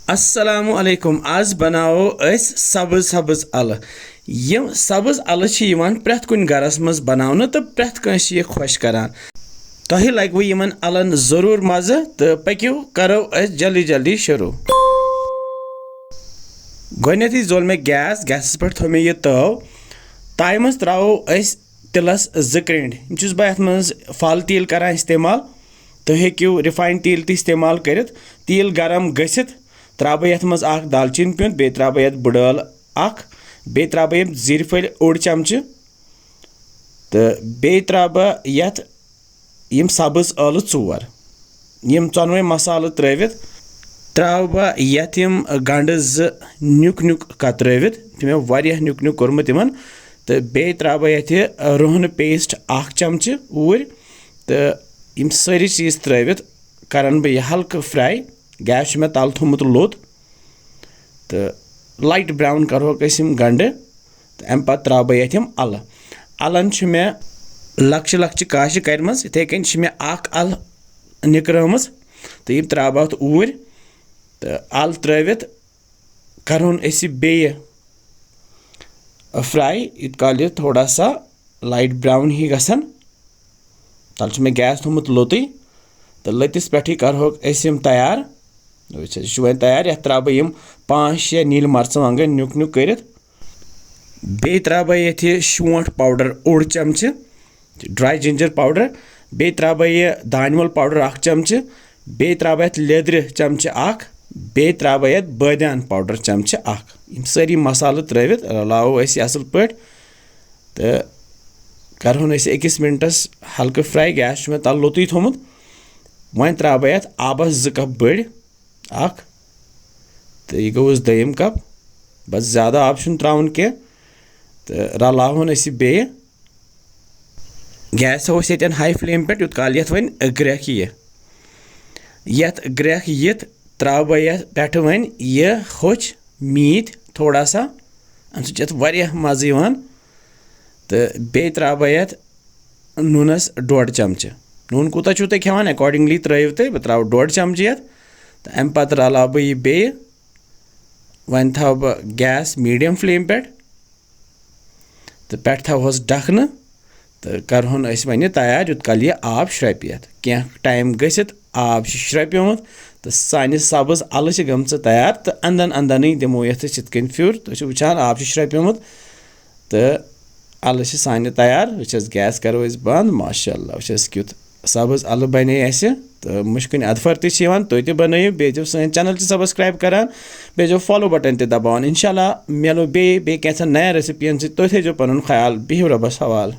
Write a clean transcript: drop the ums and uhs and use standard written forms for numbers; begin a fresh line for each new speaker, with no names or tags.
Assalamu alaikum. Az बनाओ अस सब्ज अल यम सब्ज अल प्रथ कुन गरस मज बनावन तो प्रथ कंस ये खुश करान तह लगव यमन अलन जरूर मज़ तो पक्यू करो अस जल्दी जल्दी शुरू गोनेथी जोल मे गैस पे थो मे यह ताय मज त्रो अस तिलस क्रेंड चुस बह मज फल तेल करान इस्तेमाल तो हेक्यू रिफाइंड तेल ते इस्तेमाल करित तेल गरम गसित त्रा बह यथ मज दालचीन पिंद बे त्रा बह बुड़ ٲल बे त्रा बह जीर फल ओड चमच तो बे त्रा बह यथ यम सब्ज ٲल चोर यम चोनवे मसाल त्रित त्रा बह यथ यम गंड नुक नुक कतरवित मे वारिया नुक नुक कोरमुत यमन तो बे त्रा बह यथ रोहन पेस्ट चमच ऊर तो यम सारी चीज त्रित करन बह हल्क फ्राई गैस मे तल थोमुत लोद तो लाइट ब्राउन करोक गंड तो अम पे त्रा बह यथ अल अलन मे लक्ष लक्ष काश कर इथे कन मे अल निकरम तो यम त्रा बह ऊर तो अल त्रित करोन बे फ्राई इत काल यह थोड़ा सा लाइट ब्राउन ही गसन तल मे गैस थोमुत लोतई तो लतिस पे करोक तैयार वन तैयार यह त्रा बह 5-6 नील मरचवांगन नुक नुक कर बे त्रा बह ये शोंठ पाउडर ओड चमच ड्राई जिंजर पाउडर बे त्रा बह यह दानवल पाउडर चमच बे त्रा बह लेदर चमच बे त्रा बह बदियान पाउडर चमच यम सारी मसाल त्रित रलावो असल पे तो करोन अकिस मिनटस हल्क फ्राई गैस मे तल लोतई थोमुत वन त्रा बह यथ आबस 2 कप बड़ तो यह गोस दयम कप बस ज़्यादा आब त्रावन कह तो रलावन बे गैस थोस हाई फ्लेम पे यूत काल यथ वन ग्रेख ग्रेख यित त्रा बह यथ पे वन यह होच मीथ थोड़ा सा अम सत मज़ा तो बे त्रा बह यथ नूनस 1.5 चमच नून कूता तुम खेवान अकॉर्डिंगली त्रो तुम बह त्रो 1.5 चमच यथ तो अम पे रलाव बह यह बे वन थो बह गैस मीडियम फ्लेम पे तो पे थोस ढकन तो करहन वन तैयार यूत काल यह आब श्रप क्या टाइम गसित आब श्रप्योमुत तो सान सब्ज अल गम तैयार तो अंदन अंदन दिमो ये फ्यूर तो वुचान आब श्रप्योमुत तो अल सान तैयार वस गैस करो बंद माशाअल्लाह वस क्युत सब्ज अल बने तो मुश्किन अदफर तुम बनइव बे सन चैनल सब्सक्राइब करान बे फॉलो बटन दबावान इंशाल्लाह मिलो बे कैंसन नया रेसिपियन तुम थो पन ख्याल बिहु रबस हवाल।